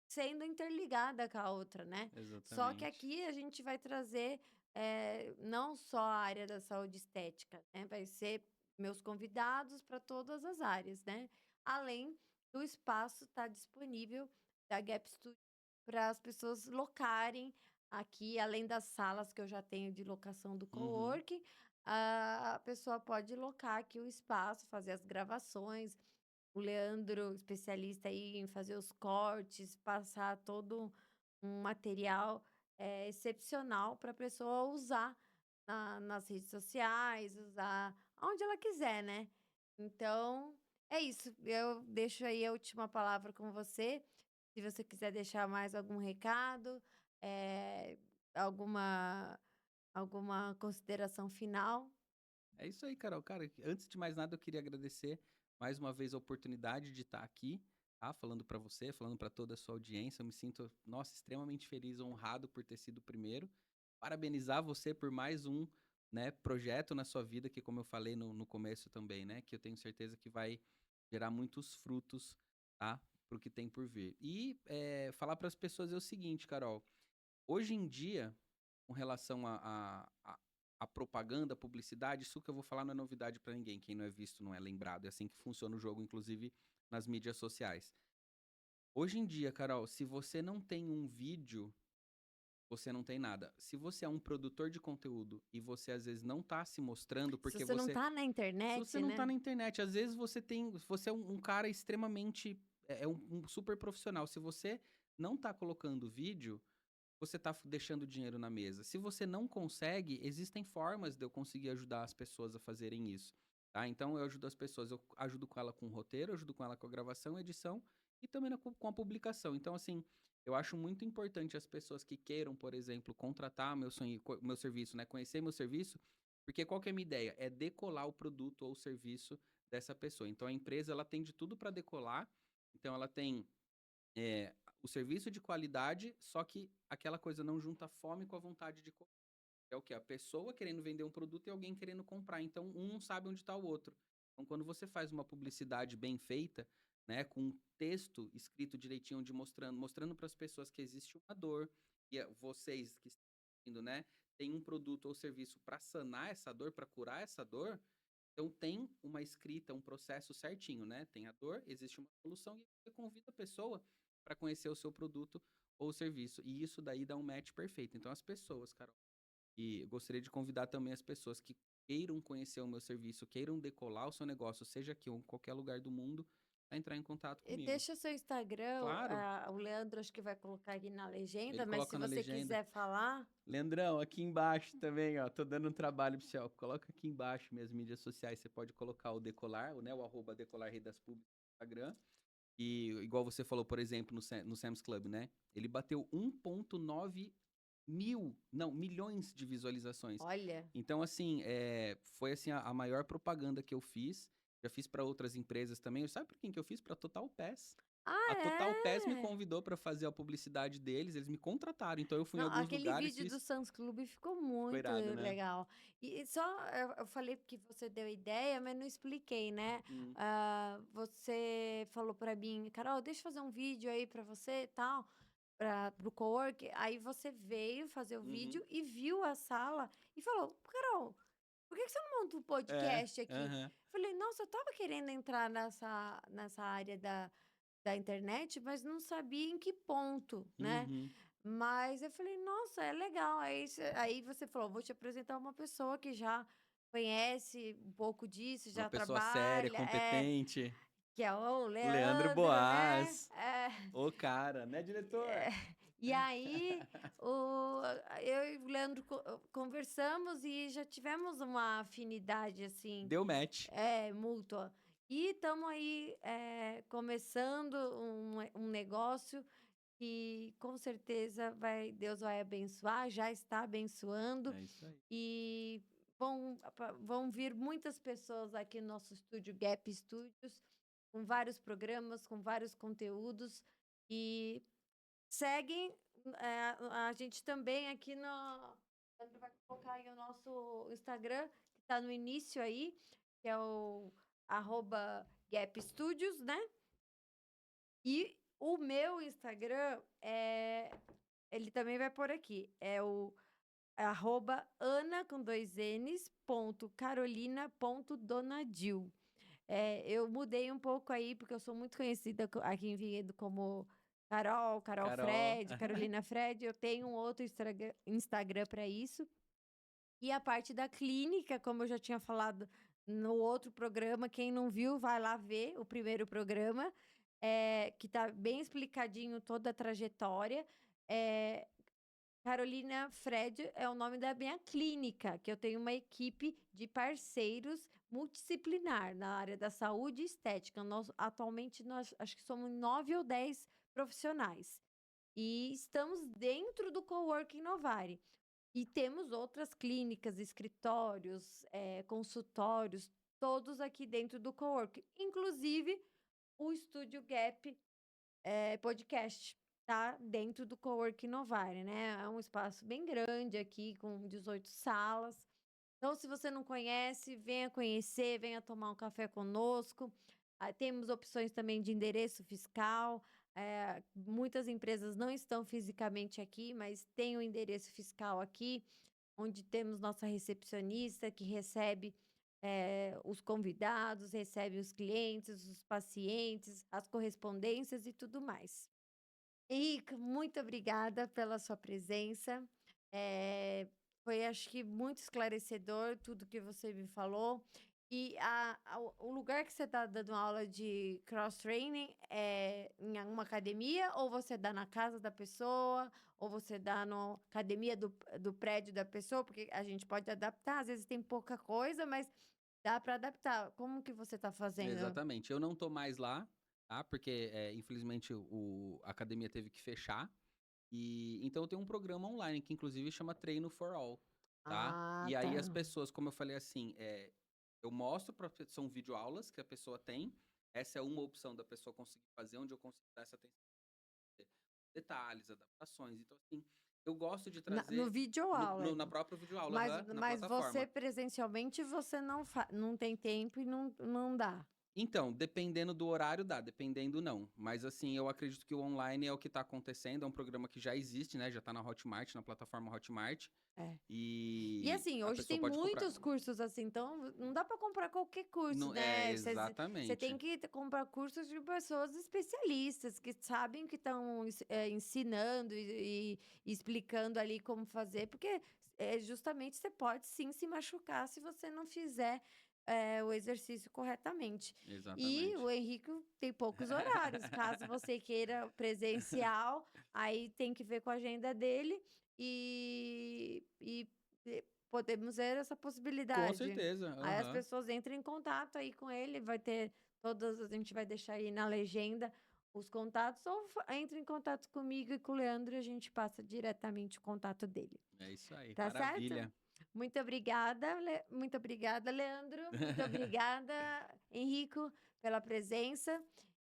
S1: sendo interligada com a outra, né? Só que
S2: Exatamente.
S1: aqui a gente vai trazer não só a área da saúde estética, né? Vai ser meus convidados para todas as áreas, né? Além do espaço estar disponível da Gap Studio para as pessoas locarem aqui, além das salas que eu já tenho de locação do
S2: Uhum.
S1: coworking, a pessoa pode locar aqui o espaço, fazer as gravações. O Leandro, especialista aí em fazer os cortes, passar todo um material excepcional para a pessoa usar nas redes sociais, usar onde ela quiser, né? Então, é isso. Eu deixo aí a última palavra com você. Se você quiser deixar mais algum recado, eh, alguma, alguma consideração final.
S2: É isso aí, Carol. Cara, antes de mais nada, eu queria agradecer mais uma vez a oportunidade de estar aqui, tá? Falando para você, falando para toda a sua audiência. Eu me sinto, nossa, extremamente feliz, honrado por ter sido o primeiro. Parabenizar você por mais um, né, projeto na sua vida, que como eu falei no começo também, né, que eu tenho certeza que vai gerar muitos frutos, tá? Pro que tem por vir. E falar para as pessoas é o seguinte, Carol. Hoje em dia, com relação a propaganda, a publicidade, isso que eu vou falar não é novidade pra ninguém. Quem não é visto não é lembrado. É assim que funciona o jogo, inclusive nas mídias sociais. Hoje em dia, Carol, se você não tem um vídeo, você não tem nada. Se você é um produtor de conteúdo e você às vezes não tá se mostrando,
S1: Se
S2: porque
S1: você não
S2: você.
S1: tá na
S2: Se você
S1: internet,
S2: não tá
S1: né?
S2: na internet, às vezes você tem. Você é um cara extremamente. É um super profissional. Se você não tá colocando vídeo, você está deixando dinheiro na mesa. Se você não consegue, existem formas de eu conseguir ajudar as pessoas a fazerem isso, tá? Então eu ajudo as pessoas, eu ajudo com ela com o roteiro, eu ajudo com ela com a gravação, edição e também com a publicação. Então assim, eu acho muito importante as pessoas que queiram, por exemplo, contratar meu serviço, né, conhecer meu serviço, porque qual que é a minha ideia? É decolar o produto ou o serviço dessa pessoa. Então a empresa ela tem de tudo para decolar. Então ela tem o serviço de qualidade, só que aquela coisa não junta a fome com a vontade de comer. É o que? A pessoa querendo vender um produto e alguém querendo comprar. Então, um não sabe onde está o outro. Então, quando você faz uma publicidade bem feita, né, com um texto escrito direitinho, mostrando para as pessoas que existe uma dor, e vocês que estão assistindo, né, tem um produto ou serviço para sanar essa dor, para curar essa dor, então tem uma escrita, um processo certinho, né? Tem a dor, existe uma solução e você convida a pessoa para conhecer o seu produto ou serviço. E isso daí dá um match perfeito. Então as pessoas, Carol, e eu gostaria de convidar também as pessoas que queiram conhecer o meu serviço, queiram decolar o seu negócio, seja aqui ou em qualquer lugar do mundo, a entrar em contato
S1: E
S2: comigo.
S1: deixa seu Instagram,
S2: Claro,
S1: o Leandro acho que vai colocar aqui na
S2: ele
S1: legenda, mas se
S2: coloca na
S1: você
S2: legenda.
S1: quiser falar,
S2: Leandrão, aqui embaixo também, ó, tô dando um trabalho pro você, ó, coloca aqui embaixo minhas mídias sociais, você pode colocar o Decolar, né, o arroba Decolar Rei das Públicas no Instagram, e igual você falou, por exemplo, no Sam's Club, né, ele bateu 1,9 milhões de visualizações.
S1: olha.
S2: Então, assim, foi assim a maior propaganda que eu fiz, já fiz para outras empresas também, sabe para quem que eu fiz? Para Total Pass.
S1: Ah,
S2: A Total Pass me
S1: é?
S2: convidou pra fazer a publicidade deles, eles me contrataram, então eu fui em
S1: Não,
S2: alguns
S1: aquele
S2: lugares,
S1: vídeo do
S2: fiz.
S1: Sam's Club ficou
S2: Ficou
S1: muito
S2: irado, né?
S1: legal. E só eu falei que você deu ideia, mas não expliquei, né?
S2: Hum,
S1: Você falou pra mim, Carol, deixa eu fazer um vídeo aí pra você e tal, pro cowork. Aí você veio fazer o
S2: uhum.
S1: vídeo e viu a sala e falou, Carol, por que que você não monta um
S2: É,
S1: podcast aqui?
S2: aham.
S1: Falei, nossa, eu tava querendo entrar nessa área da internet, mas não sabia em que ponto, né?
S2: Uhum.
S1: Mas eu falei, nossa, é legal. Aí você falou, vou te apresentar uma pessoa que já conhece um pouco disso,
S2: Uma
S1: já
S2: pessoa séria,
S1: trabalha,
S2: competente.
S1: que é o
S2: O Leandro
S1: Leandro, né?
S2: Boaz. O cara, né, diretor?
S1: E aí, eu e o Leandro conversamos e já tivemos uma afinidade, assim,
S2: Deu match.
S1: mútua. E estamos aí começando um negócio que com certeza Deus vai abençoar, já está abençoando
S2: É isso aí.
S1: e vão vir muitas pessoas aqui no nosso estúdio Gap Studios, com vários programas, com vários conteúdos e seguem a gente também aqui no. Sandra vai colocar aí o nosso Instagram, que está no início aí, que é o @Gap Studios, né? E o meu Instagram ele também vai por aqui. É o @Ana com 2 N's, .carolina.donadil. Eu mudei um pouco aí, porque eu sou muito conhecida aqui em Vinhedo como Carol
S2: Carol.
S1: Fred, Carolina Fred. Eu tenho um outro Instagram para isso. E a parte da clínica, como eu já tinha falado no outro programa, quem não viu, vai lá ver o primeiro programa, que tá bem explicadinho toda a trajetória. É, Carolina Fred é o nome da minha clínica, que eu tenho uma equipe de parceiros multidisciplinar na área da saúde e estética. Atualmente, nós acho que somos 9 ou 10 profissionais. E estamos dentro do Coworking Novare. E temos outras clínicas, escritórios, consultórios, todos aqui dentro do Coworking. Inclusive o Estúdio Gap podcast, tá dentro do Coworking Novare, né? É um espaço bem grande aqui, com 18 salas. Então, se você não conhece, venha conhecer, venha tomar um café conosco. Temos opções também de endereço fiscal. Muitas empresas não estão fisicamente aqui, mas tem o endereço fiscal aqui, onde temos nossa recepcionista que recebe os convidados, recebe os clientes, os pacientes, as correspondências e tudo mais. Henrique, muito obrigada pela sua presença. Foi, acho que, muito esclarecedor tudo que você me falou. E o lugar que você está dando aula de cross-training é em alguma academia? Ou você dá na casa da pessoa? Ou você dá na academia do prédio da pessoa? Porque a gente pode adaptar. Às vezes tem pouca coisa, mas dá para adaptar. Como que você está fazendo?
S2: Exatamente. Eu não tô mais lá, tá? Porque, infelizmente, a academia teve que fechar. E então eu tenho um programa online que inclusive chama Treino for All, tá?
S1: Ah,
S2: E aí as
S1: tá.
S2: pessoas, como eu falei assim, eu mostro são videoaulas que a pessoa tem. Essa é uma opção da pessoa conseguir fazer, onde eu consigo dar essa atenção, detalhes, adaptações. Então, assim, eu gosto de
S1: No
S2: trazer
S1: videoaula.
S2: na própria videoaula,
S1: Mas,
S2: aham, na
S1: mas você
S2: plataforma.
S1: presencialmente você não tem tempo e não dá.
S2: Então, dependendo do horário dá, dependendo não. Mas assim, eu acredito que o online é o que tá acontecendo, é um programa que já existe, né? Já tá na Hotmart, na plataforma Hotmart.
S1: É. E
S2: E
S1: assim,
S2: a
S1: hoje
S2: pessoa
S1: tem
S2: pode comprar.
S1: muitos cursos assim, então não dá para comprar qualquer curso,
S2: Não, é,
S1: né? Você tem
S2: exatamente.
S1: que comprar cursos de pessoas especialistas que sabem que estão ensinando e explicando ali como fazer, porque justamente você pode sim se machucar se você não fizer o exercício corretamente. E
S2: Exatamente.
S1: o Henrique tem poucos horários, caso você queira presencial, aí tem que ver com a agenda dele e podemos ver essa
S2: Com
S1: possibilidade.
S2: certeza,
S1: Aí as
S2: aham.
S1: pessoas entram em contato aí com ele, vai ter todas, a gente vai deixar aí na legenda os contatos, ou entre em contato comigo e com o Leandro e a gente passa diretamente o contato dele.
S2: É isso aí,
S1: Tá certo?
S2: maravilha.
S1: Muito obrigada, Leandro. Muito obrigada, Henrico, pela presença.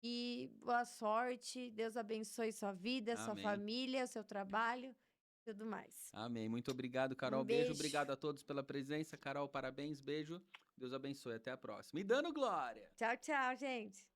S1: e boa sorte. Deus abençoe sua vida, sua
S2: Amém.
S1: família, seu trabalho, e tudo mais.
S2: Amém. Muito obrigado,
S1: Um
S2: Carol. Beijo.
S1: beijo.
S2: Obrigado a todos pela presença. Carol, parabéns. Beijo. Deus abençoe. Até a próxima. E dando glória.
S1: Tchau, tchau, gente.